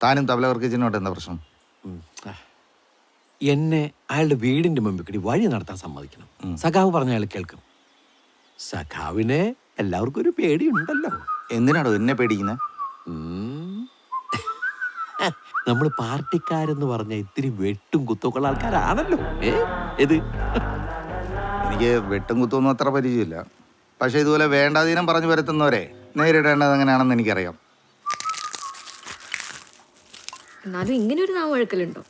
താനും തബല വർക്കിച്ചിനോട്ട് എന്താ പ്രശ്നം? എന്നെ അയാളുടെ വീടിന്റെ മുമ്പിൽ കൂടി വഴി നടത്താൻ സമ്മതിക്കണം. സഖാവ് പറഞ്ഞ അയാൾ കേൾക്കും. സഖാവിനെ എല്ലാവർക്കും ഒരു പേടിയുണ്ടല്ലോ. എന്തിനാണോ എന്നെ പേടിക്കുന്നത്? നമ്മൾ പാർട്ടിക്കാരെന്ന് പറഞ്ഞ ഇത്തിരി വെട്ടും കുത്തൊക്കെയുള്ള ആൾക്കാരാണല്ലോ. ഇത് എനിക്ക് വെട്ടും കുത്തൊന്നും അത്ര പരിചയമില്ല. പക്ഷെ ഇതുപോലെ വേണ്ടാതീനം പറഞ്ഞു വരുത്തുന്നവരെ നേരിടേണ്ടത് എങ്ങനെയാണെന്ന് എനിക്കറിയാം. എന്നാലും ഇങ്ങനെ ഒരു നാവഴക്കലുണ്ടോ?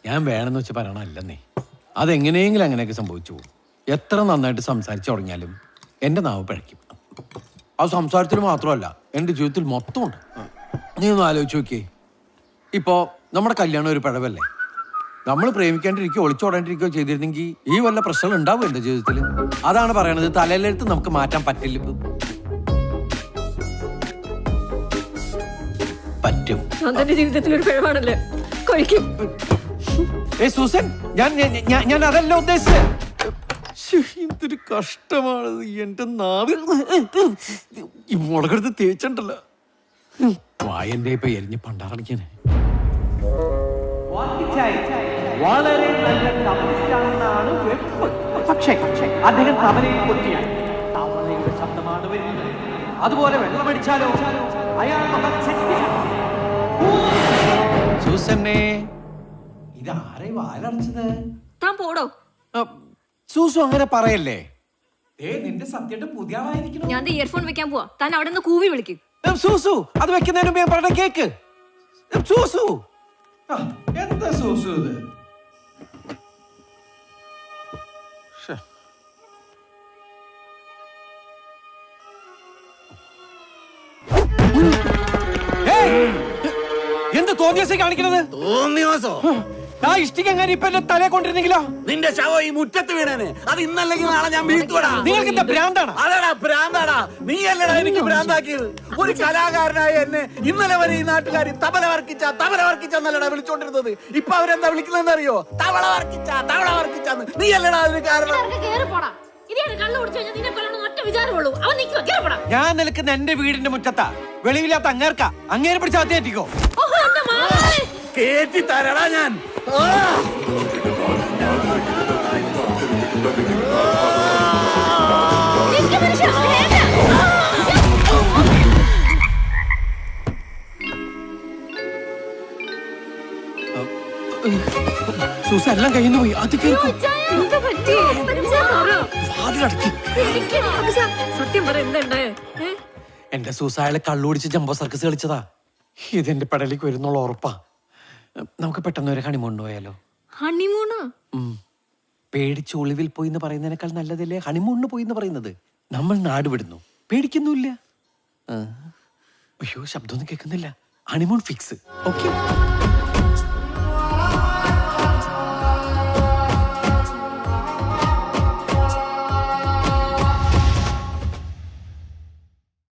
ഞാൻ വേണമെന്ന് വെച്ച് പറയണല്ലെന്നേ. അതെങ്ങനെയെങ്കിലും അങ്ങനെയൊക്കെ സംഭവിച്ചു പോകും. എത്ര നന്നായിട്ട് സംസാരിച്ചു തുടങ്ങിയാലും എൻ്റെ നാവ് പിഴയ്ക്കും. അത് സംസാരത്തിൽ മാത്രമല്ല, എൻ്റെ ജീവിതത്തിൽ മൊത്തമുണ്ട്. നീ ഒന്ന് ആലോചിച്ച് നോക്കിയേ. ഇപ്പോൾ നമ്മുടെ കല്യാണം ഒരു പിഴവല്ലേ? നമ്മൾ പ്രേമിക്കാണ്ടിരിക്കുകയോ ഒളിച്ചോടാണ്ടിരിക്കുകയോ ചെയ്തിരുന്നെങ്കിൽ ഈ വല്ല പ്രശ്നങ്ങൾ ഉണ്ടാവും എൻ്റെ ജീവിതത്തിൽ. അതാണ് പറയണത്, തലയിലെടുത്ത് നമുക്ക് മാറ്റാൻ പറ്റില്ല. പറ്റും. അതെന്റെ ജീവിതത്തിൽ ഒരു പിഴവാണല്ലേ? കഴിക്കും. സൂസൻ, ഞാൻ അതല്ല ഉദ്ദേശിച്ചത്. എന്തൊരു കഷ്ടമാണത്. എന്റെ നാവിൽ ഈ മുളകെടുത്ത് തേച്ചുണ്ടല്ലോ. വായന്റെ ഇപ്പൊ എരിഞ്ഞ് പണ്ടാറടിക്കാനെ. വളരെ നല്ല തബലിസ്റ്റാണെന്നാണ് വെപ്പ്. പക്ഷേ അദ്ദേഹം തബലയിൽ പൊട്ടിയാൽ തവളയുടെ ശബ്ദമാണ് വരുന്നത്. അതുപോലെ വെള്ളമടിച്ചാലോ അയാൾ മകൻ സൂസന്നെ, ഇതാരെ വാലടച്ചത്? താൻ പോടോ. സൂസു അങ്ങനെ പറയല്ലേ. നിന്റെ സത്യയുടെ പുതിയ ആളായിരിക്കണം. ഞാൻ ഇയർഫോൺ വെക്കാൻ പോവാ. താൻ അവിടെ നിന്ന് കൂവി വിളിക്കും. സൂസു, അത് വെക്കുന്നതിന് മുമ്പ് ഞാൻ പറഞ്ഞ കേക്ക്. സൂസു, എന്താ സൂസു ഇത്? എന്ത് തോന്നിയാസേ കാണിക്കണത്? തോന്നിയാസോ? ആ ഇഷ്ടിക എങ്ങനെ ഇപ്പൊ എന്റെ തലയെ കൊണ്ടിരുന്നെങ്കിലോ? നിന്റെ ശവ ഈ മുറ്റത്ത് വീണേനെ. അത് ഇന്നല്ലെങ്കിൽ നാളെ ഞാൻ വീഴ്ത്തുവടാ. നിങ്ങൾക്ക് എന്താ ഭ്രാന്താണ്? അതെടാ ഭ്രാന്താടാ. നീ അല്ലടാ എനിക്ക് ഭ്രാന്താക്കിയത്. ഒരു കലാകാരനായ എന്നെ ഇന്നലെ വരെ ഈ നാട്ടുകാർ തബല വർക്കിച്ചെന്നല്ലടാ വിളിച്ചോണ്ടിരുന്നത്. ഇപ്പൊ അവരെന്താ വിളിക്കുന്നതെന്ന് അറിയോ? തവള വർക്കിച്ചാന്ന്. നീ അല്ലടാ അതിന് കാരണം. ഞാൻ നിൽക്കുന്ന എന്റെ വീടിന്റെ മുറ്റത്താ. വെളിവില്ലാത്ത അങ്ങേർക്കാ. അങ്ങേരെ പിടിച്ച് അകത്തേറ്റിക്കോ. കേറ്റി തരടാ ഞാൻ. സൂസ എല്ലാം കയ്യിൽ പോയി. അത് സത്യം പറ, എന്താ? എന്റെ സൂസ അയാളെ കള്ളുപിടിച്ച് ജംബോ സർക്കസ് കളിച്ചതാ. ഇതെന്റെ പെടലേക്ക് വരുന്നുള്ള ഉറപ്പാ. നമുക്ക് പെട്ടെന്ന് ഒരു ഹണിമൂണിന് പോയാലോ? ഹണിമൂണോ? പേടിച്ച് ഒളിവിൽ പോയി എന്ന് പറയുന്നതിനേക്കാൾ നല്ലതല്ലേ ഹണിമൂണിന് പോയി എന്ന് പറയുന്നത്? നമ്മൾ നാട് വിടുന്നു, പേടിക്കുന്നില്ല. അയ്യോ, ശബ്ദമൊന്നും കേൾക്കുന്നില്ല. Honeymoon fix. ഓക്കെ.